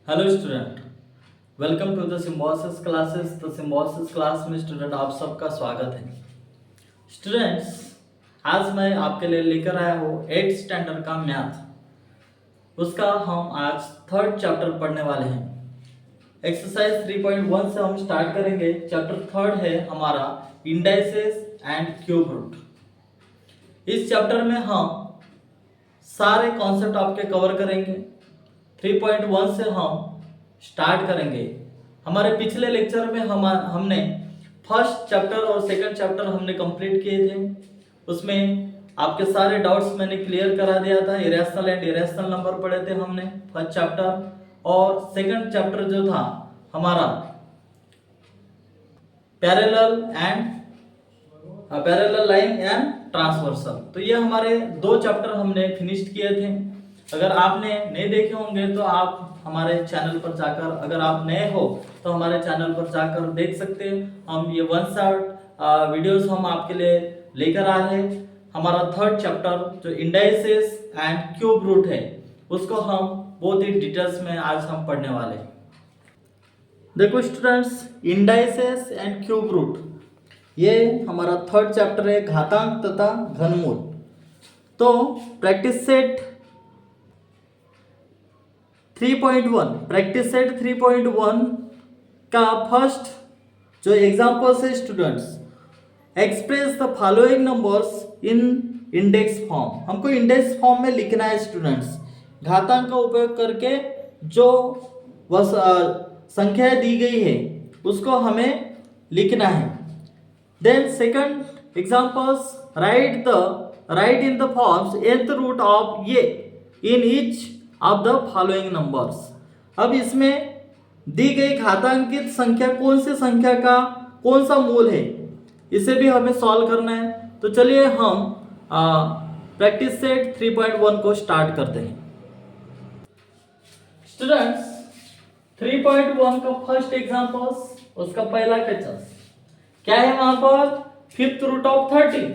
Hello student, welcome to the Symbiosis classes. तो Symbiosis class में student आप सबका स्वागत है। स्टूडेंट्स, आज मैं आपके लिए लेकर आया हूँ 8th स्टैंडर्ड का मैथ। उसका हम आज थर्ड चैप्टर पढ़ने वाले हैं। एक्सरसाइज 3.1 से हम स्टार्ट करेंगे। चैप्टर थर्ड है हमारा इंडाइसेस एंड क्यूब रूट। इस चैप्टर में हम सारे कॉन्सेप्ट आपके कवर करेंगे। 3.1 से हम स्टार्ट करेंगे। हमारे पिछले लेक्चर में हमने फर्स्ट चैप्टर और सेकंड चैप्टर हमने कंप्लीट किए थे। उसमें आपके सारे डाउट्स मैंने क्लियर करा दिया था। इरेशनल एंड इरेशनल नंबर पढ़े थे हमने फर्स्ट चैप्टर, और सेकंड चैप्टर जो था हमारा पैरेलल लाइन एंड ट्रांसवर्सल। तो ये हमारे दो चैप्टर हमने फिनिश्ड किए थे। अगर आपने नहीं देखे होंगे तो आप हमारे चैनल पर जाकर, अगर आप नए हो तो हमारे चैनल पर जाकर देख सकते हैं। हम ये वन शॉट वीडियोस हम आपके लिए लेकर आए हैं। हमारा थर्ड चैप्टर जो इंडाइसेस एंड क्यूब रूट है, उसको हम बहुत ही डिटेल्स में आज हम पढ़ने वाले हैं। देखो students, indices and cube root ये हमारा थर्ड चैप्टर है, घातांक तथा घनमूल। तो प्रैक्टिस सेट 3.1 का फर्स्ट जो एग्जांपल्स है students, express the following numbers in index form. हमको इंडेक्स फॉर्म में लिखना है स्टूडेंट्स। घातांक का उपयोग करके जो संख्या दी गई है उसको हमें लिखना है। Then second examples, write in the forms nth root of ये in each of the following numbers. अब इसमें दी गई घातांकित संख्या कौन सी संख्या का कौन सा मूल है, इसे भी हमें सॉल्व करना है। तो चलिए हम प्रैक्टिस सेट 3.1 को स्टार्ट करते हैं। स्टूडेंट्स, 3.1 का फर्स्ट एग्जांपल्स, उसका पहला क्वेश्चन क्या है वहां पर, fifth root of 30।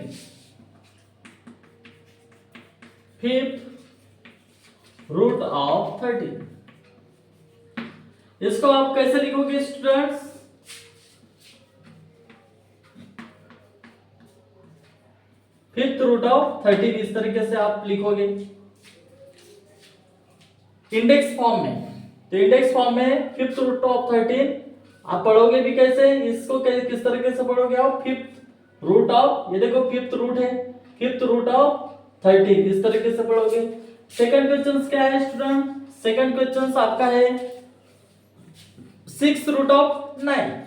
Fifth root of 30, इसको आप कैसे लिखोगे स्टूडेंट्स? फिफ्थ रूट ऑफ 30 इस तरीके से आप लिखोगे इंडेक्स फॉर्म में। तो इंडेक्स फॉर्म में फिफ्थ रूट ऑफ 13 आप पढ़ोगे भी कैसे, इसको किस तरीके से पढ़ोगे आप? फिफ्थ रूट ऑफ, ये देखो फिफ्थ रूट है, फिफ्थ रूट ऑफ 13 इस तरीके से पढ़ोगे। सेकंड क्वेश्चन क्या है स्टूडेंट? सेकंड क्वेश्चन आपका है six root of 9।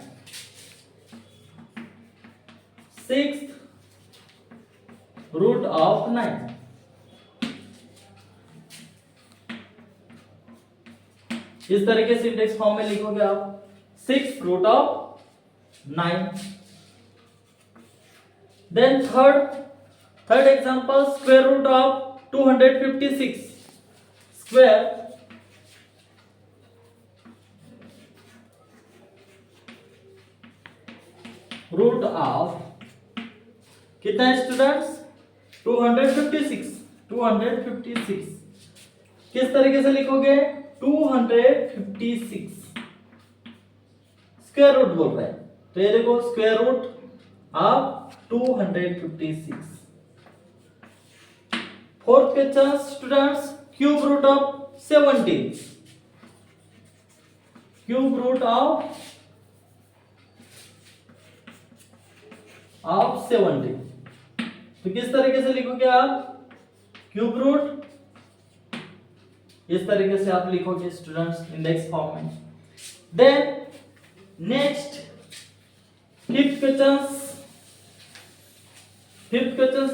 Six root of 9, इस तरीके से इंडेक्स फॉर्म में लिखोगे आप, 6 root of 9। Then third example, square root of 256। Square root of कितना है स्टूडेंट्स? 256। 256 किस तरीके से लिखोगे? 256 स्क्वायर रूट बोल रहा है, तो ये देखो square root of 256। Fourth question students, cube root of 17। Cube root of 17, तो किस तरीके से लिखोगे आप? क्यूब रूट इस तरीके से आप लिखोगे स्टूडेंट्स इंडेक्स फॉर्म में। देन नेक्स्ट फिफ्थ क्वेश्चन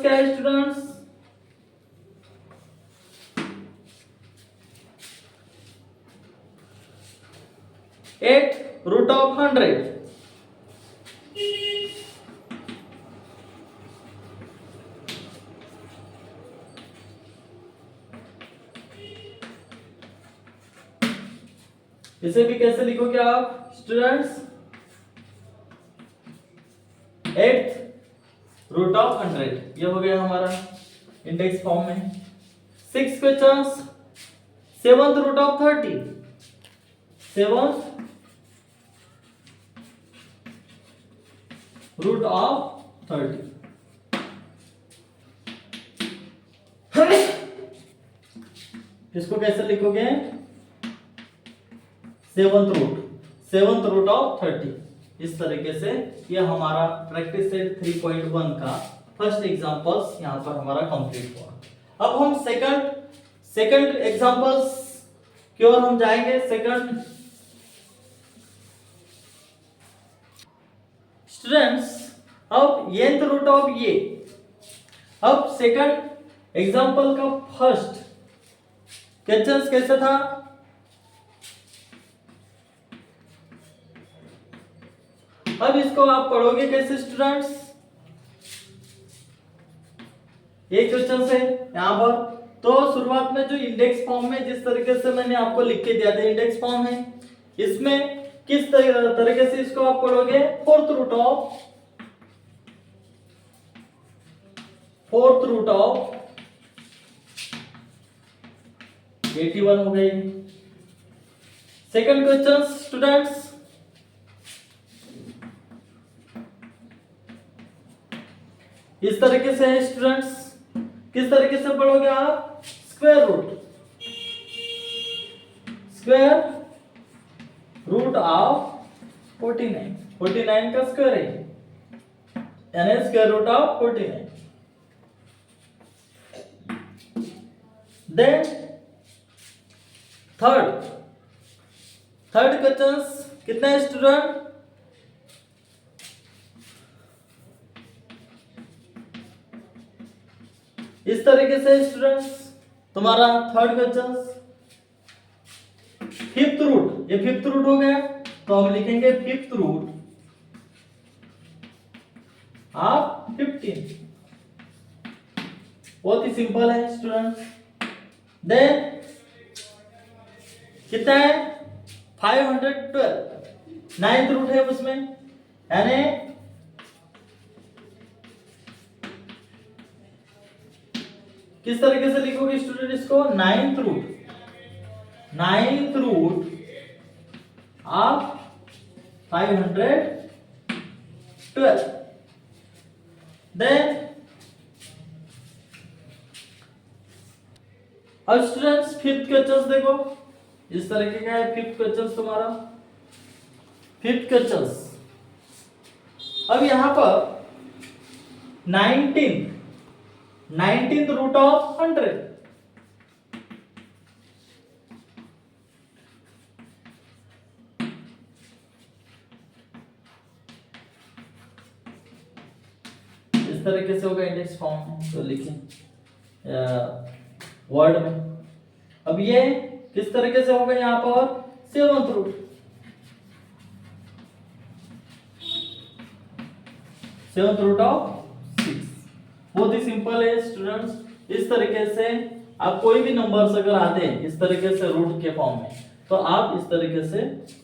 क्या है स्टूडेंट्स? 8 root of 100। इसे भी कैसे लिखोगे आप स्टूडेंट्स? 8 रूट ऑफ 100, ये हो गया हमारा इंडेक्स फॉर्म में। 6 questions, 7th root of 30। 7th root of 30। इसको कैसे लिखोगे? Seventh root of 30। इस तरीके से ये हमारा प्रैक्टिस सेट 3.1 का फर्स्ट एग्जांपल्स यहां पर हमारा कंप्लीट हुआ। अब हम सेकंड एग्जांपल्स की ओर हम जाएंगे। सेकंड स्टूडेंट्स, अब nth रूट ऑफ ये, अब सेकंड एग्जांपल का फर्स्ट क्वेश्चन कैसे था? अब इसको आप पढ़ोगे कैसे स्टूडेंट्स? एक क्वेश्चन से यहां पर तो शुरुआत में जो इंडेक्स फॉर्म में जिस तरीके से मैंने आपको लिख के दिया था इंडेक्स फॉर्म है, इसमें किस तरीके से इसको आप पढ़ोगे? फोर्थ रूट ऑफ 81 हो गई। सेकंड क्वेश्चन स्टूडेंट्स, इस तरीके से है स्टूडेंट्स। किस तरीके से पढ़ोगे आप? स्क्वायर रूट ऑफ 49 का स्क्वायर है, यानी square root of 49। Then third question कितने हैं स्टूडेंट? इस तरीके से स्टूडेंट्स तुम्हारा थर्ड क्वेश्चन फिफ्थ रूट, ये फिफ्थ रूट हो गया तो हम लिखेंगे फिफ्थ रूट ऑफ 15। बहुत ही सिंपल है स्टूडेंट्स। देन कितना है? 512 नाइन्थ रूट है उसमें, यानी किस तरीके से लिखोगे स्टूडेंट इसको? Ninth root of 512। देन अब स्टूडेंट्स फिफ्थ क्वेश्चन देखो, इस तरीके का है फिफ्थ क्वेश्चन तुम्हारा। फिफ्थ क्वेश्चन अब यहां पर 19th रूट ऑफ 100। इस तरीके से होगा इंडेक्स फॉर्म में, तो लिखें वर्ड में। अब ये किस तरीके से होगा? यहां पर 7th रूट ऑफ 6। बहुत ही सिंपल है स्टूडेंट्स। इस तरीके से आप कोई भी नंबर्स अगर आते हैं इस तरीके से रूट के फॉर्म में, तो आप इस तरीके से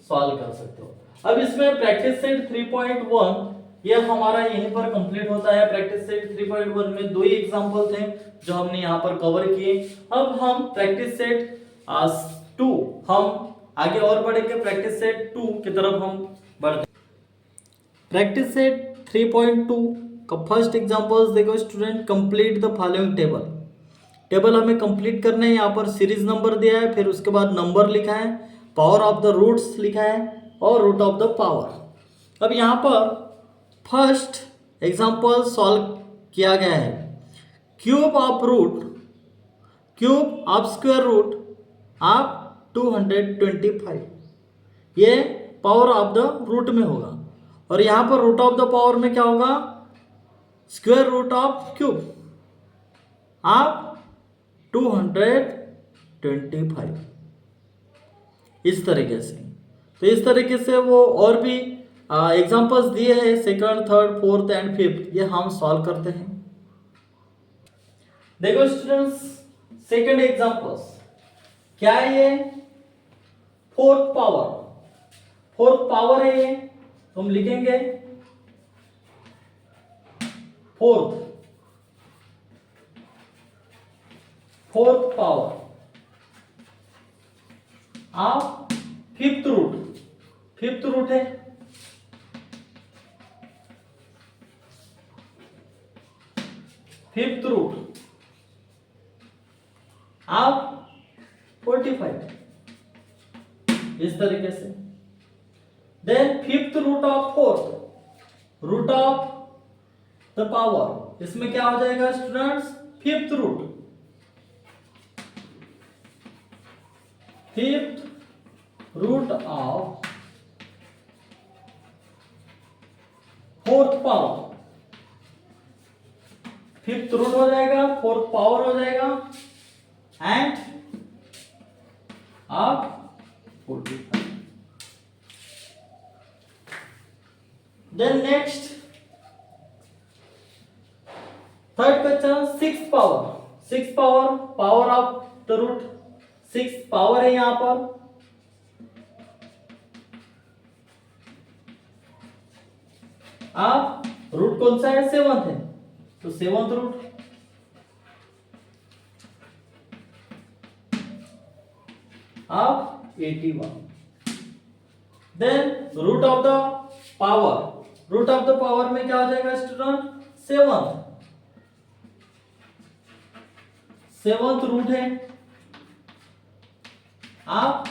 सॉल्व कर सकते हो। अब इसमें प्रैक्टिस सेट 3.1 ये हमारा यहीं पर कंप्लीट होता है। प्रैक्टिस सेट 3.1 में दो ही एग्जांपल थे जो हमने यहाँ पर कवर किए। अब हम प्रैक्टिस सेट 2 हम आगे और बढ़ेंगे। प्रैक्टिस सेट 2 की तरफ हम बढ़ते हैं। प्रैक्टिस सेट 3.2 का फर्स्ट एग्जांपल्स देखो student. Complete the following table हमें कंप्लीट करना है। यहाँ पर सीरीज नंबर दिया है, फिर उसके बाद नंबर लिखा है, पावर ऑफ द रूट्स लिखा है और रूट ऑफ द पावर। अब यहाँ पर फर्स्ट एग्जांपल सॉल्व किया गया है। Cube of square root of 225, ये पावर ऑफ द रूट में होगा। और यहां पर रूट ऑफ द पावर में क्या होगा? Square root of cube of 225। इस तरीके से, तो इस तरीके से वो और भी एग्जांपल्स दिए हैं second, third, fourth and fifth, ये हम सॉल्व करते हैं। देखो स्टूडेंट्स सेकंड एग्जांपल्स क्या है? ये फोर्थ पावर है। ये तो हम लिखेंगे fourth power of fifth root है, फिफ्थ रूट ऑफ 45, इस तरीके से। Then fifth root of fourth, root of the power, इसमें क्या हो जाएगा students, fifth root, fifth root of fourth power, fifth root हो जाएगा, फोर्थ पावर हो जाएगा, and of 45। Then next third question, six power, power of the root, six power है यहां पर, आप रूट कौन सा है, सेवंथ है, तो seventh root of 81। Then root of the power में क्या हो जाएगा स्टूडेंट, सेवंथ रूट है आप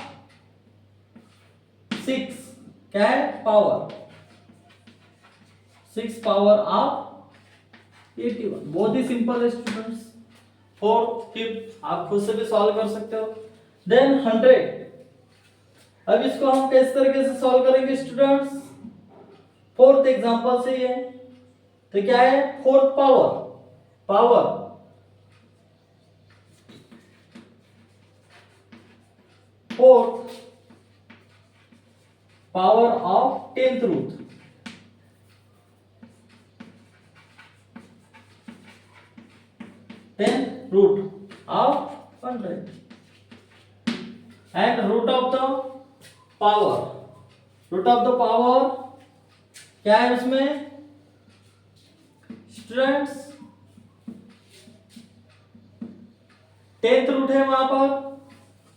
6, क्या है पावर, 6 पावर ऑफ 81। बहुत ही सिंपल है स्टूडेंट्स, फोर्थ फिफ्थ आप खुद से भी सॉल्व कर सकते हो। देन 100, अब इसको हम किस तरीके से सॉल्व करेंगे स्टूडेंट्स, फोर्थ एग्जांपल से ये, तो क्या है, fourth power fourth power of 10th root, 10th root of 100, and root of the power क्या है उसमें स्टूडेंट्स, 10th रूट है वहां पर,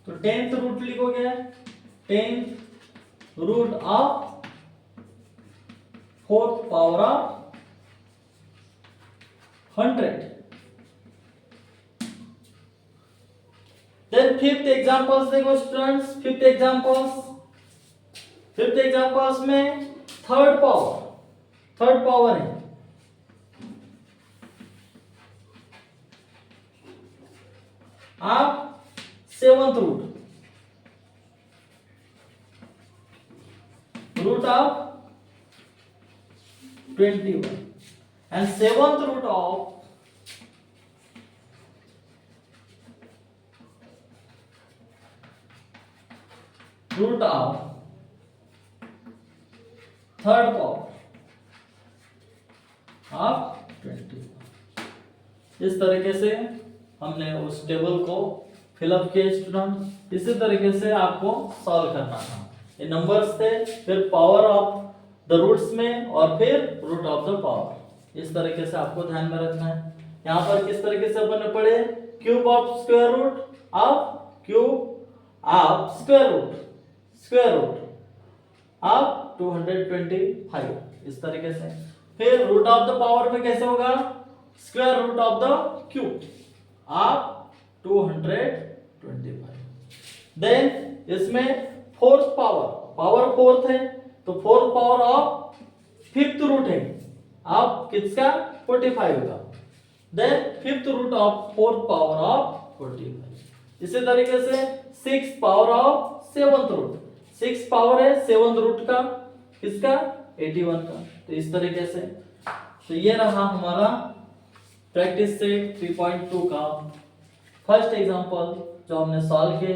तो 10th रूट लिखोगे, 10th root of fourth power of 100। Then fifth examples देखो स्टूडेंट्स, फिफ्थ एग्जांपल्स में थर्ड पावर है, आप seventh root of 21, and seventh root of third power of 21। इस तरीके से हमने उस टेबल को फिलअप किया स्टूडेंट, इसी तरीके से आपको सॉल्व करना था। ये नंबर्स थे, फिर पावर ऑफ द रूट्स में, और फिर रूट ऑफ द पावर, इस तरीके से आपको ध्यान में रखना है। यहाँ पर किस तरीके से अपन ने पढ़े, cube of square root of square root of 225, इस तरीके से। फिर रूट ऑफ द पावर में कैसे होगा, square root of the cube of 225। Then इसमें फोर्थ पावर फोर्थ है, तो fourth power of fifth root है, आप किसका 45 का। Then fifth root of fourth power of 45। इसी तरीके से six power of seventh root, 6 power है सेवंथ रूट का, किसका 81 का। तो इस तरीके से, तो ये रहा हमारा प्रैक्टिस सेट 3.2 का फर्स्ट एग्जांपल जो हमने सॉल्व किए।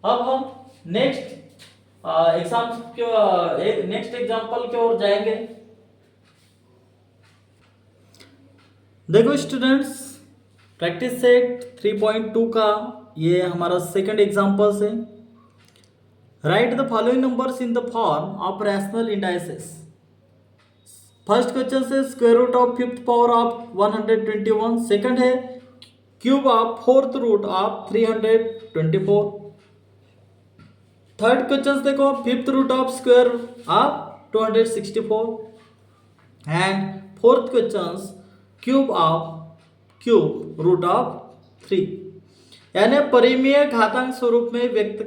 अब हम नेक्स्ट एग्जांपल की ओर जाएंगे। देखो स्टूडेंट्स, प्रैक्टिस सेट 3.2 का ये हमारा सेकंड एग्जांपल है। Write the following numbers in the form of rational indices. First question से square root of fifth power of 121, second है cube of fourth root of 324। Third question देखो, fifth root of square of 264 and fourth question cube root of 3, यानी परिमेय घातांक स्वरूप में व्यक्त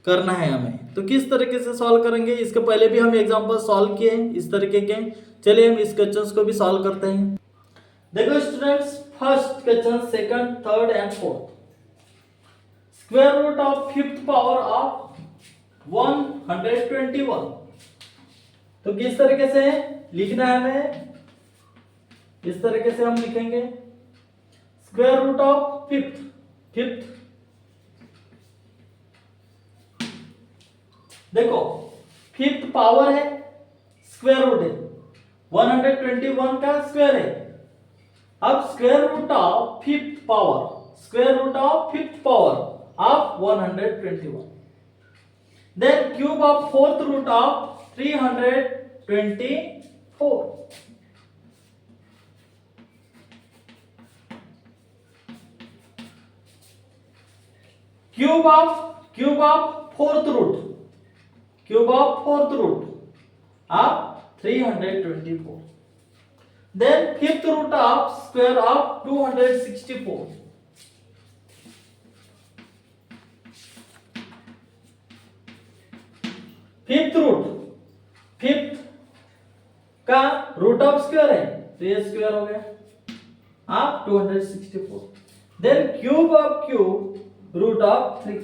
करना है हमें। तो किस तरीके से सॉल्व करेंगे, इसके पहले भी हम एग्जांपल सॉल्व किए हैं इस तरीके के। चलिए हम इस क्वेश्चन को भी सॉल्व करते हैं। देखो students, first question, second, third and fourth, square root of fifth power of 121। तो किस तरीके से लिखना है हमें, इस तरीके से हम लिखेंगे स्क्वायर रूट ऑफ फिफ्थ, देखो फिफ्थ पावर है, स्क्वायर रूट है, 121 का स्क्वायर है। अब square root of fifth power of 121, then cube of fourth root of 324, cube of fourth root of 324, then fifth root of square of 264, fifth का root of square है तो ये square हो गया आप 264, then cube root of 3,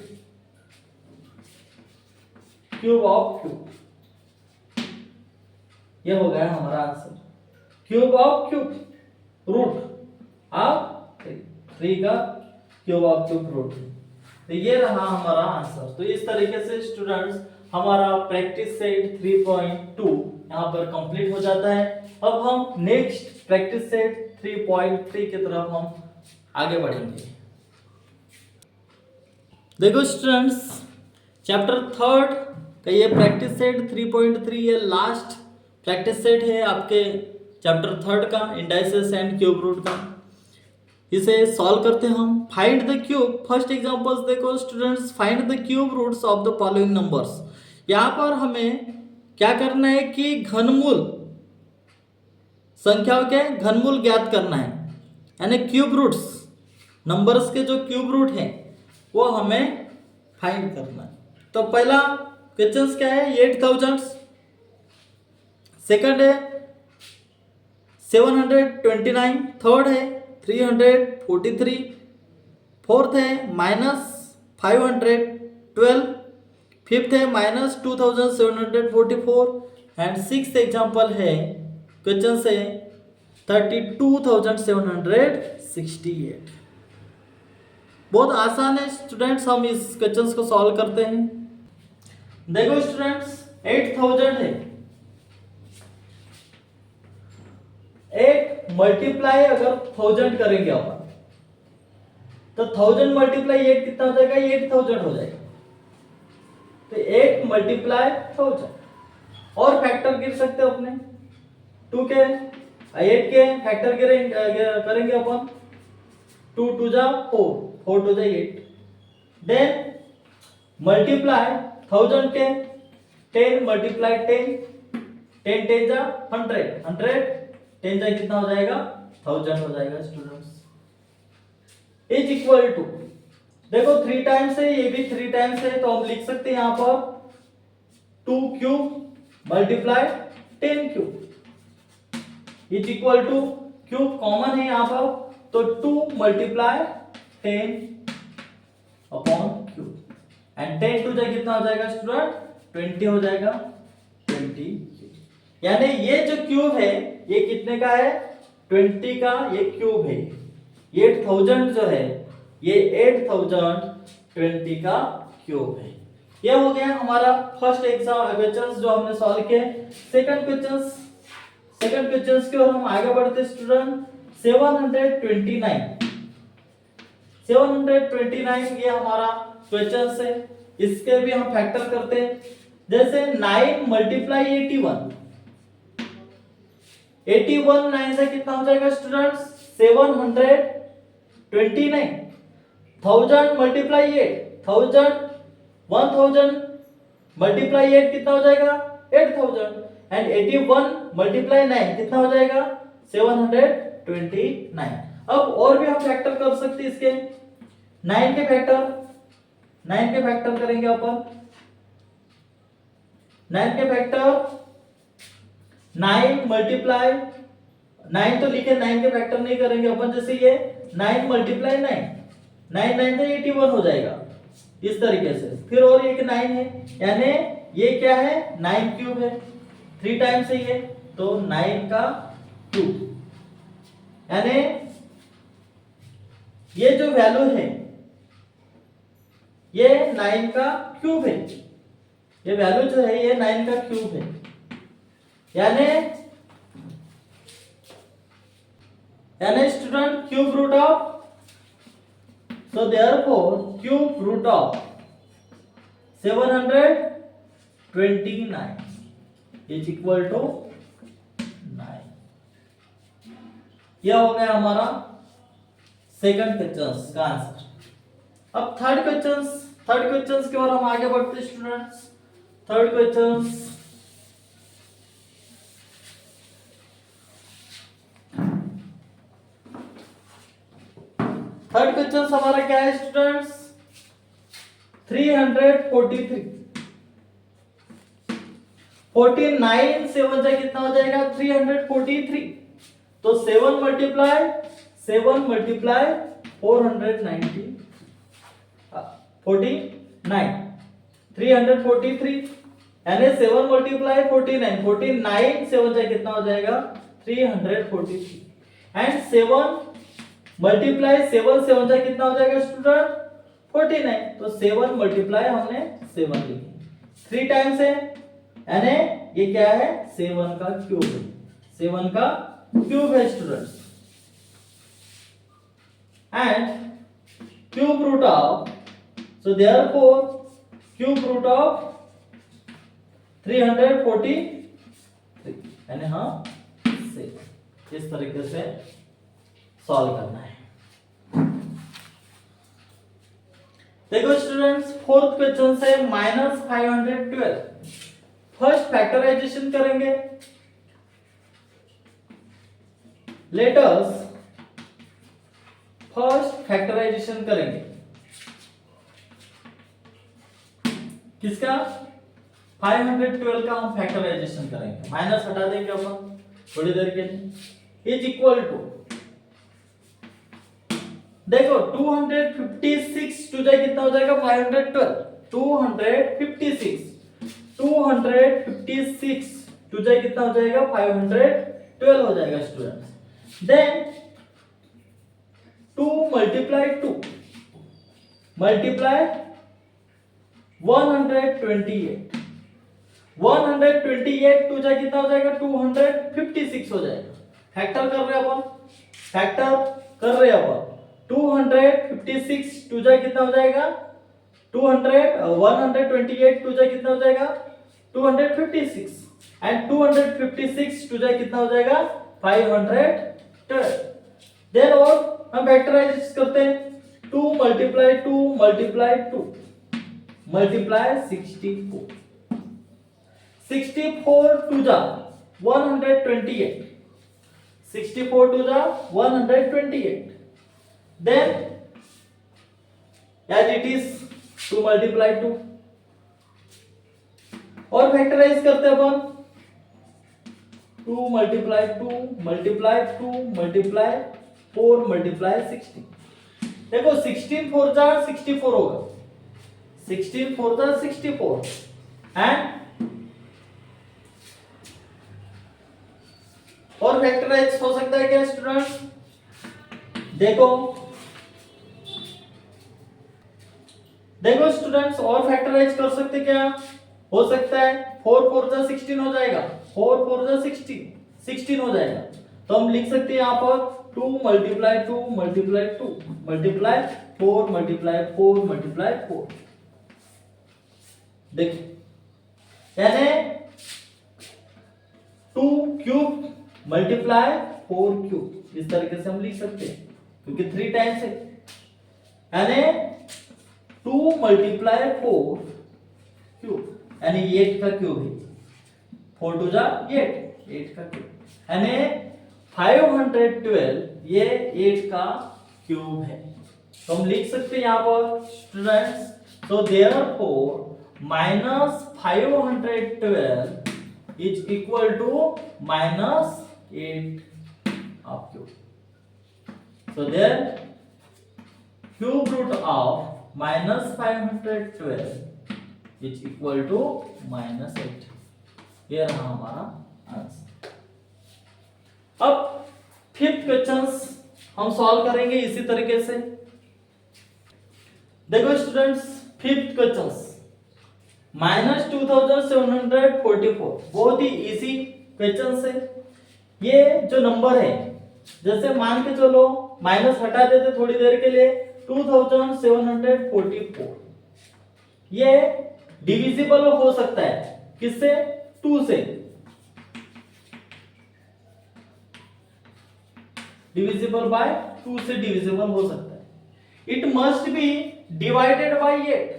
cube ये हो गया हमारा answer. Cube of root of 3 का क्यूब ऑफ रूट, तो ये रहा हमारा आंसर। तो इस तरीके से स्टूडेंट्स हमारा प्रैक्टिस सेट 3.2 यहाँ पर कंप्लीट हो जाता है। अब हम नेक्स्ट प्रैक्टिस सेट 3.3 की तरफ हम आगे बढ़ेंगे। देखो स्टूडेंट्स, चैप्टर थर्ड का ये प्रैक्टिस सेट 3.3 ये लास्ट प्रैक्टिस सेट है आपके चैप्टर थर्ड का, इंडाइसेस एंड क्यूब रूट का। इसे सॉल्व करते हैं हम। Find the cube, first examples देखो students, find the cube roots of the following numbers. यहाँ पर हमें क्या करना है कि घनमूल संख्याओं के घनमूल ज्ञात करना है, यानी क्यूब रूट्स, नंबर्स के जो क्यूब रूट हैं वो हमें फाइंड करना है। तो पहला क्वेश्चन क्या है, 8000, सेकंड है 729, थर्ड है 343, फोर्थ है -512, फिफ्थ है -2744 एंड सिक्स्थ एग्जांपल है क्वेश्चन से 32,768। बहुत आसान है स्टूडेंट्स, हम इस क्वेश्चन को सॉल्व करते हैं। देखो स्टूडेंट्स, 8000 है, 8 मल्टीप्लाई अगर 1000 करेंगे अपन तो 1000 मल्टीप्लाई 8 कितना हो जाएगा, 8000 हो जाएगा। तो 8 मल्टीप्लाई 1000 और फैक्टर गिर सकते हो अपने 2 के 8 के फैक्टर करेंगे अपन 2 2 जा 4, 4 2 जा 8, देन मल्टीप्लाई 1000 के 10 मल्टीप्लाई 10, 10 10 जा 100, 100 10 जा कितना हो जाएगा, 1000 हो जाएगा स्टूडेंट्स। इज इक्वल टू, देखो 3 टाइम्स है, ये भी 3 टाइम्स है, तो हम लिख सकते हैं यहाँ पर 2 cube multiply 10 cube is equal to, cube common है यहाँ पर तो 2 मल्टीप्लाई 10 अपॉन क्यूब एंड 10 2 जा कितना हो जाएगा स्टूडेंट, 20 हो जाएगा, 20। यानी ये जो क्यूब है ये कितने का है, 20 का ये क्यूब है। 8000 जो है ये 8020 का क्यूब है। ये हो गया हमारा फर्स्ट एग्जाम क्वेश्चंस जो हमने सॉल्व किए। सेकंड क्वेश्चंस की ओर हम आगे बढ़ते स्टूडेंट। 729 ये हमारा क्वेश्चन है, इसके भी हम फैक्टर करते हैं। जैसे 9 मल्टीप्लाई 81 9 से कितना हो जाएगा स्टूडेंट्स, 729। 1000 मल्टीप्लाई 8, 1000 मल्टीप्लाई 8 कितना हो जाएगा 8000 एंड 81 मल्टीप्लाई 9 कितना हो जाएगा 729। अब और भी हम फैक्टर कर सकते हैं इसके 9 के फैक्टर करेंगे अपन 9 के फैक्टर 9 मल्टीप्लाई 9 तो लिखे 9 के फैक्टर नहीं करेंगे अपन जैसे ये 9 मल्टीप्लाई 9 9 9 तो 81 हो जाएगा इस तरीके से। फिर और एक 9 है यानी ये क्या है 9 क्यूब है 3 टाइम्स है ये तो 9 का क्यूब यानी ये जो वैल्यू है ये 9 का क्यूब है ये वैल्यू जो है ये 9 का क्यूब है यानी student cube root of so therefore cube root of 729 is equal to 9। यह हो गया हमारा सेकंड क्वेश्चन का आंसर। अब थर्ड क्वेश्चन की ओर हम आगे बढ़ते हैं स्टूडेंट्स। थर्ड क्वेश्चन हमारा क्या है स्टूडेंट्स 343 49 7 से कितना हो जाएगा 343 तो 7 मल्टीप्लाई 490 49 343 यानी 7 मल्टीप्लाई 49 7 से कितना हो जाएगा 343 एंड 7 मल्टीप्लाई 7 7 से कितना हो जाएगा स्टूडेंट 49 तो 7 मल्टीप्लाई हमने 7 लिखी 3 टाइम्स है यानी ये क्या है 7 का क्यूब है 7 का क्यूब है students and cube root of so therefore cube root of 343 यानी हाँ से इस तरीके से सॉल्व करना है। देखो स्टूडेंट्स फोर्थ क्वेश्चन से -512 फर्स्ट फैक्टराइजेशन करेंगे। लेट अस फर्स्ट फैक्टराइजेशन करेंगे किसका 512 का हम फैक्टराइजेशन करेंगे माइनस हटा देंगे अपन थोड़ी देर के लिए इज इक्वल टू देखो 256 टू जाए कितना हो जाएगा 512 256 टू जाए कितना हो जाएगा 512 हो जाएगा स्टूडेंट्स। देन 2 मल्टीप्लाई 2 मल्टीप्लाई 128 टू जाए कितना हो जाएगा 256 हो जाएगा। फैक्टर कर रहे अपन 256 टू जाए कितना हो जाएगा 128 टू जाए कितना हो जाएगा 256 एंड 256 टू जाए कितना हो जाएगा 512। देन और हम फैक्टराइज करते हैं 2 मल्टीप्लाई 2 मल्टीप्लाई 64 टू जा 128 64 टू जा 128 then as it is 2 multiply 2 और फैक्टराइज करते हैं अपन 2 मल्टीप्लाई 2 मल्टीप्लाई 2 मल्टीप्लाई 4 मल्टीप्लाई 16 देखो 16 4 जा 64 होगा 16 4 जा 64 एंड और फैक्टराइज हो सकता है क्या स्टूडेंट्स देखो स्टूडेंट्स और फैक्टराइज कर सकते क्या हो सकता है 4 4 जा 16 हो जाएगा 4 4 जा 16 हो जाएगा तो हम लिख सकते हैं यहाँ पर 2 multiply 2 multiply 2 multiply 4 multiply 4 multiply 4 देखिए यानी 2 क्यूब मल्टीप्लाई 4 क्यूब इस तरीके से हम लिख सकते हैं क्योंकि 3 टाइम्स है यानी 2 मल्टीप्लाई 4 क्यूब यानी 8 का क्यूब है, 4 टू जा 8 का क्यूब यानी 512 ये 8 का क्यूब है। तो हम लिख सकते हैं यहाँ पर students, so therefore minus 512 is equal to minus 8 of cube. So then cube root of minus 512 is equal to minus 8. ये रहा हमारा आंसर। अब फिफ्थ क्वेश्चंस हम सॉल्व करेंगे इसी तरीके से। देखो स्टूडेंट्स, फिफ्थ क्वेश्चंस -2744 बहुत ही इजी क्वेश्चन है। ये जो नंबर है, जैसे मान के चलो माइनस हटा देते थोड़ी देर के लिए, 2744 ये डिविजिबल हो सकता है किससे? 2 से। डिविजिबल बाय 2 से डिविजिबल हो सकता है। It must be divided by 8।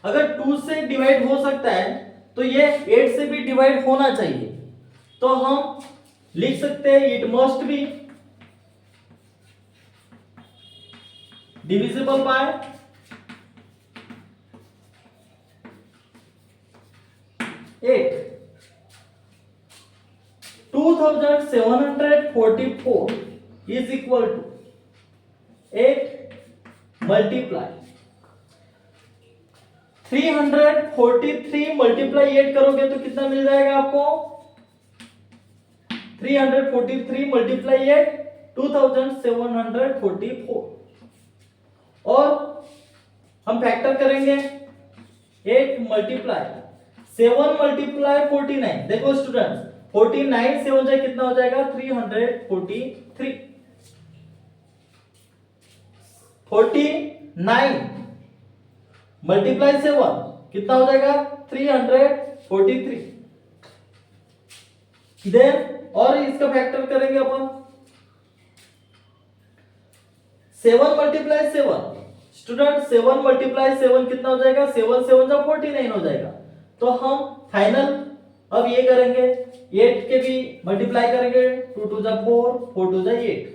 अगर 2 से डिवाइड हो सकता है तो ये 8 से भी डिवाइड होना चाहिए। तो हम लिख सकते हैं it must be divisible by 8। 2744 is equal to 8 multiply 343 multiply 8 करोगे तो कितना मिल जाएगा आपको? 343 मल्टीप्लाई 8 2744। और हम फैक्टर करेंगे 8 मल्टीप्लाई 7 मल्टीप्लाई 49। देखो स्टूडेंट्स, 49 से हो जाए कितना हो जाएगा? 343। 49 मल्टीप्लाई 7 कितना हो जाएगा? 343। देन और इसका फैक्टर करेंगे अपन 7 मल्टीप्लाई 7। स्टूडेंट 7 मल्टीप्लाई 7 कितना हो जाएगा? 7 7 जा 49 हो जाएगा। तो हम फाइनल अब ये करेंगे 8 के भी मल्टीप्लाई करेंगे, 2 2 जा 4, 4 2 जा 8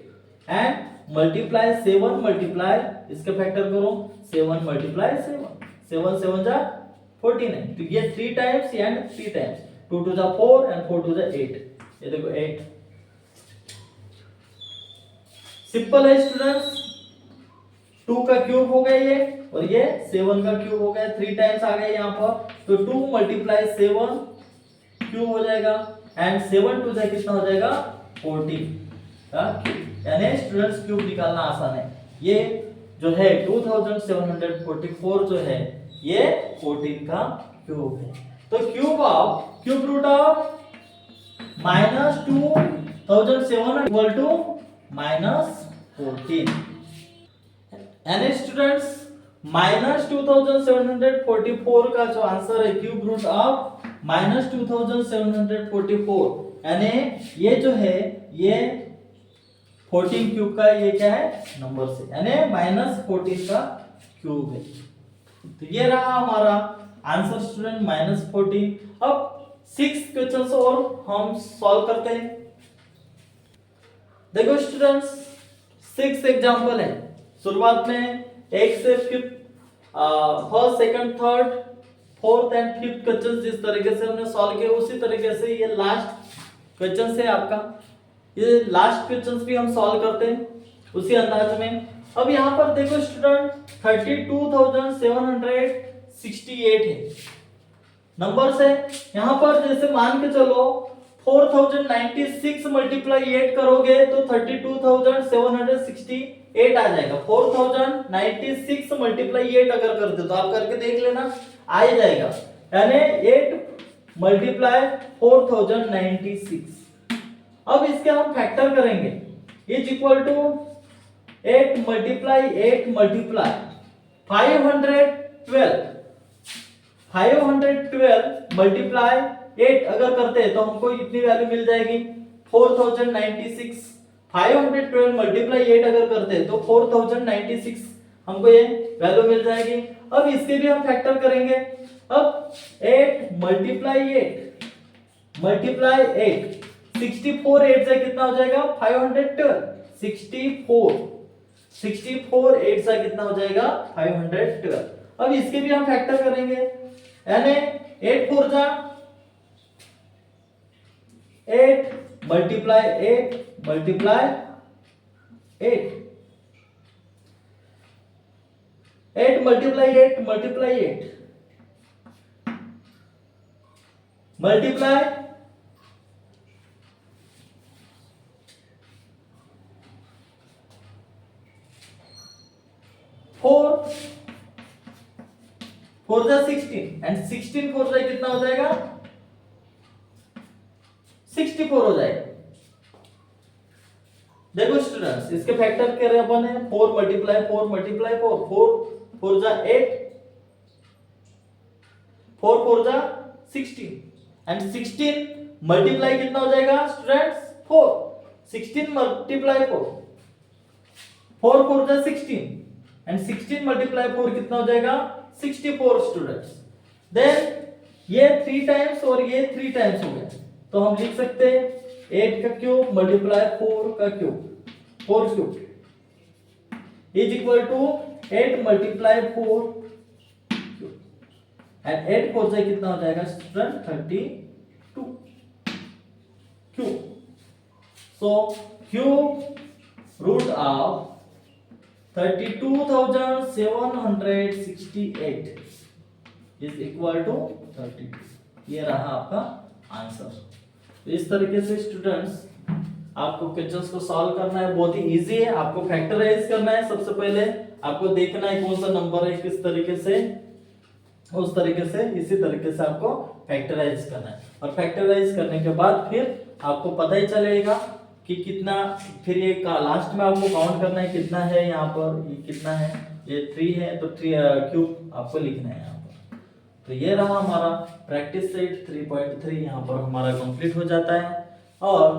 एंड मल्टीप्लाई 7 मल्टीप्लाई इसके फैक्टर करो 7 मल्टीप्लाई 7, 7 7 जा 49। तो ये 3 टाइम्स एंड 3 टाइम्स, 2 2 जा 4 एंड 4 2 जा 8। ये देखो 8। सिंपल है स्टूडेंट्स, 2 का क्यूब हो गया ये, और ये 7 का क्यूब हो गया, 3 टाइम्स आ गया यहाँ पर। तो 2 मल्टीप्लाई 7 क्यूब हो जाएगा एंड 7 2 जा कितना हो जाएगा? 14 का क्यूब। यानी स्टूडेंट्स क्यूब निकालना आसान है। ये जो है 2744 जो है ये 14 का क्यूब है। तो cube root of -2700 equal to -14। यानी स्टूडेंट्स -2744 का जो आंसर है क्यूब रूट ऑफ -2744, यानी ये जो है ये 14 क्यूब का ये क्या है? नंबर से, यानी -14 का क्यूब है। तो ये रहा हमारा आंसर स्टूडेंट -14। अब 6 क्वेश्चंस और हम सॉल्व करते हैं। देखो स्टूडेंट्स, 6 एग्जांपल है। शुरुआत में 1 से 5th, first, second, third, fourth and fifth question जिस तरीके से हमने सॉल्व किया उसी तरीके से ये लास्ट क्वेश्चन है आपका। ये लास्ट क्वेश्चंस भी हम सॉल्व करते हैं उसी अंदाज में। अब यहाँ पर देखो स्टूडेंट 32,768 है नंबर्स है। यहाँ पर जैसे मान के चलो 4096 मल्टीप्लाई 8 करोगे तो 32,768 आ जाएगा। 4096 मल्टीप्लाई 8 अगर करते तो आप करके देख लेना, आ ही जाएगा। यानी 8 मल्टीप्लाई 4096। अब इसके हम फैक्टर करेंगे, is equal to 8 multiply 8 multiply 512 multiply 8 अगर करते हैं तो हमको इतनी वैल्यू मिल जाएगी 4096। 512 मल्टीप्लाई 8 अगर करते हैं तो 4096 हमको ये वैल्यू मिल जाएगी। अब इसके भी हम फैक्टर करेंगे अब 8 मल्टीप्लाई 8 64 8 से कितना हो जाएगा 512 64 8 से कितना हो जाएगा 512। अब इसके भी हम फैक्टर करेंगे यानी 8 4 जा 8 multiply 8 multiply 8 8 multiply 8 multiply 8 multiply 4 4 जा 16 एंड 16 4 जा कितना हो जाएगा 64 हो जाएगा। देखो स्टूडेंट्स इसके फैक्टर कर रहे अपन है 4 मल्टीप्लाई 4 मल्टीप्लाई 4 4 4 जा 8 4 4 जा 16 एंड 16 मल्टीप्लाई कितना हो जाएगा स्टूडेंट्स 4 16 मल्टीप्लाई 4 4 4 जा 16 एंड 16 मल्टीप्लाई 4 कितना हो जाएगा 64 स्टूडेंट्स। देन ये 3 टाइम्स और ये 3 टाइम्स हो गया तो हम लिख सकते हैं 8 का क्यूब मल्टीप्लाई 4 का cube 4 cube is equal to 8 multiply 4 and 8 4 से कितना हो जाएगा student 32 cube. So cube root of 32,768 is equal to 32। ये रहा आपका आंसर। तो इस तरीके से स्टूडेंट्स आपको क्वेश्चंस को सॉल्व करना है, बहुत ही इजी है। आपको फैक्टराइज करना है, सबसे पहले आपको देखना है कौन सा नंबर है किस तरीके से, उस तरीके से इसी तरीके से आपको फैक्टराइज करना है और फैक्टराइज करने के बाद फिर आपको पता ही चलेगा कि कितना, फिर ये लास्ट में आपको काउंट करना है कितना है यहाँ पर, ये कितना है, ये 3 है तो 3 क्यूब आपको लिखना है यहाँ पर। तो ये रहा हमारा प्रैक्टिस सेट 3.3 यहाँ पर हमारा कंप्लीट हो जाता है और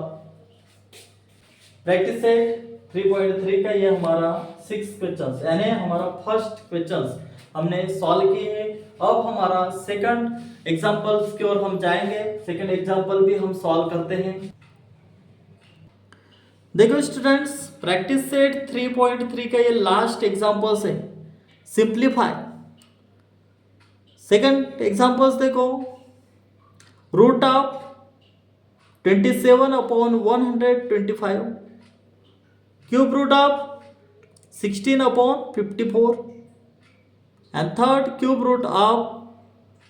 प्रैक्टिस सेट 3.3 का ये हमारा 6 क्वेश्चंस यानी हमारा फर्स्ट क्वेश्चंस हमने सॉल्व किए हैं। अब हमारा सेकंड एग्जांपल्स की ओर हम जाएंगे, सेकंड एग्जांपल भी हम सॉल्व करते हैं। देखो स्टूडेंट्स प्रैक्टिस सेट 3.3 का ये लास्ट एग्जांपल्स है, सिंप्लीफाई। सेकंड एग्जांपल्स देखो, root of 27/125, cube root of 16/54 and third cube root of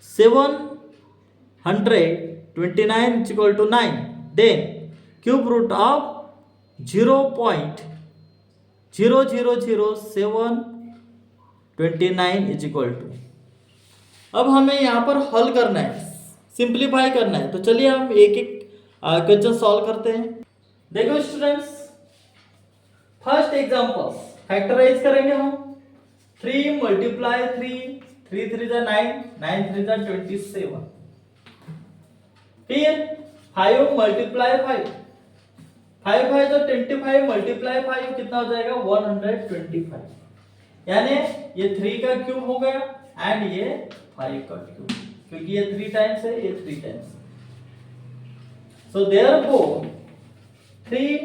729 is equal to 9. Then cube root of 0.0000729 is equal to। अब हमें यहाँ पर हल करना है, सिंप्लीफाई करना है। तो चलिए हम एक एक क्वेश्चन सॉल्व करते हैं। देखो स्टूडेंट्स फर्स्ट एग्जांपल्स फैक्टराइज करेंगे हम। 3 मल्टीप्लाई 3 3 3 जा 9 9 3 जा 27। फिर 5 मल्टीप्लाई 5 5 5 जा 25 मल्टीप्लाई 5 कितना हो जाएगा 125। यानी ये 3 का क्यूब हो गया एंड ये 5 का क्यूब, क्योंकि ये 3 टाइम्स है, ये 3 times. So therefore 3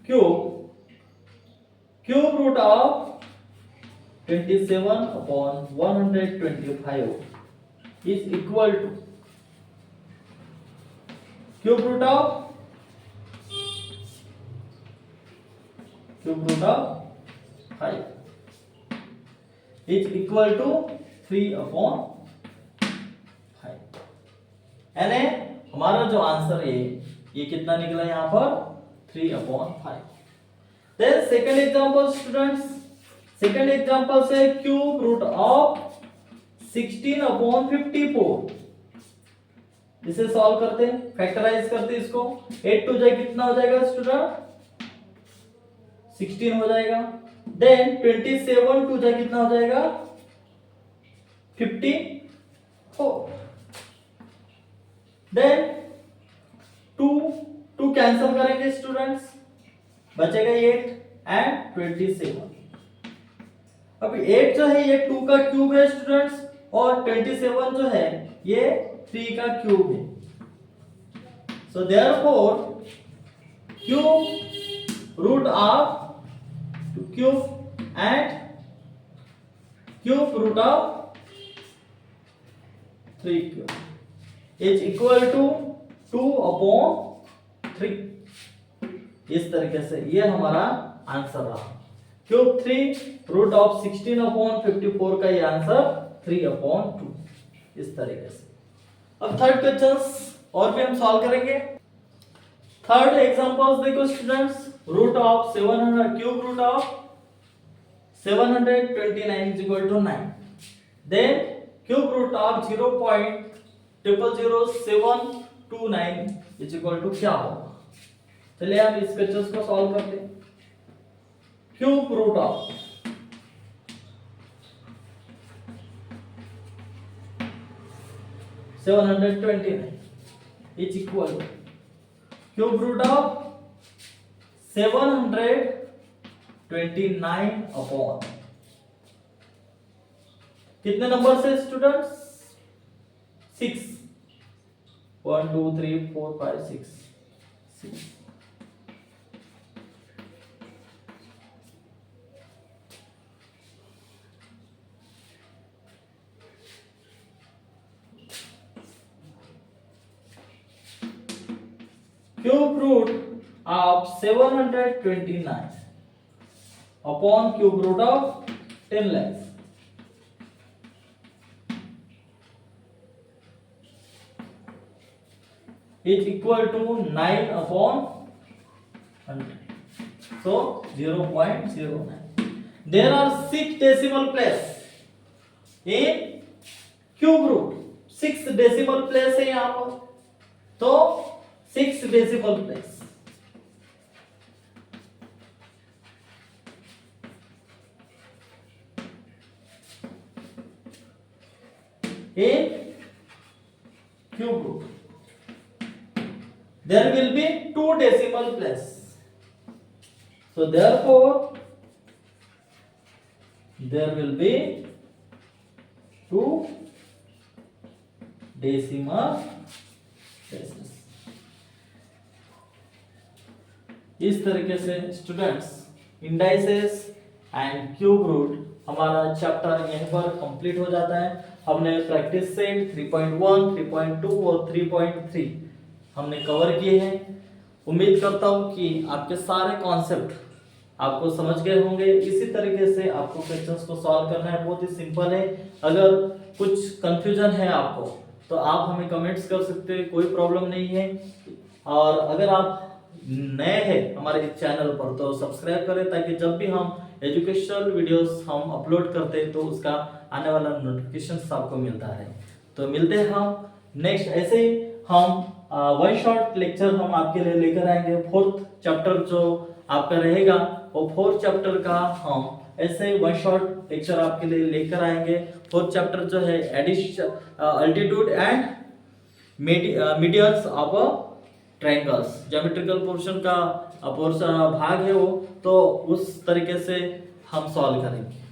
cube root of 27/125 is equal to cube root of 5 is equal to 3/5। यानी हमारा जो आंसर है ये कितना निकला यहाँ पर 3/5। Then second example students, second example से क्यूब रूट ऑफ 16/54, इसे सॉल्व करते हैं, फैक्टराइज करते हैं इसको। 8 टू जाए कितना हो जाएगा स्टूडेंट 16 हो जाएगा। देन 27 टू जाए कितना हो जाएगा 54। देन 2 कैंसिल करेंगे स्टूडेंट्स, बचेगा 8 एंड 27। अब 8 जो है ये 2 का क्यूब है स्टूडेंट्स, और 27 जो है ये 3 का क्यूब है। So therefore cube root of cube and cube root of 3 cube is equal to 2/3। इस तरीके से ये हमारा आंसर रहा। क्यूब 3 रूट ऑफ 16/54 का ये आंसर 3/2 इस तरीके से। अब थर्ड क्वेश्चंस और भी हम सॉल्व करेंगे। थर्ड एग्जांपल्स देखो students, root of 700 cube root of 729 is equal to 9. Then cube root of 0.0000729 is equal to क्या होगा? चलिए आप इस क्वेश्चन को सॉल्व करते हैं। Cube root of 729 is equal to cube root of 729 upon कितने नंबर से students? 6 1 2 3 4 5 6 6 cube root of 729 upon cube root of 10 lakhs is equal to 9 upon 100. So 0.09. There are 6 decimal place in cube root. 6 decimal place है यहाँ पर, तो 6 decimal place in cube root. There will be 2 decimal place. So therefore there will be 2 decimal places. इस तरीके से students indices and cube root हमारा chapter यहीं पर कंप्लीट हो जाता है। हमने प्रैक्टिस सेट 3.1, 3.2 और 3.3 हमने कवर किए हैं। उम्मीद करता हूँ कि आपके सारे कॉन्सेप्ट आपको समझ गए होंगे। इसी तरीके से आपको क्वेश्चंस को सॉल्व करना है, बहुत ही सिंपल है। अगर कुछ कंफ्यूजन है आपको तो आप हमें कमेंट्स कर सकते हैं, कोई प्रॉब्लम नहीं है। और अगर आप नए हैं हमारे इस चैनल पर तो सब्सक्राइब करें, ताकि जब भी हम एजुकेशनल वीडियोस हम अपलोड करते हैं तो उसका आने वाला नोटिफिकेशन आपको मिलता है। तो मिलते हैं हम नेक्स्ट। ऐसे ही हम वन शॉट लेक्चर हम आपके लिए लेकर आएंगे। 4th चैप्टर जो आपका रहेगा वो 4th चैप्टर का हम ऐसे वन शॉट लेक्चर आपके लिए लेकर आएंगे। 4th चैप्टर जो है altitude and medians of triangles, geometrical portion का भाग है वो, तो उस तरीके से हम सॉल्व करेंगे।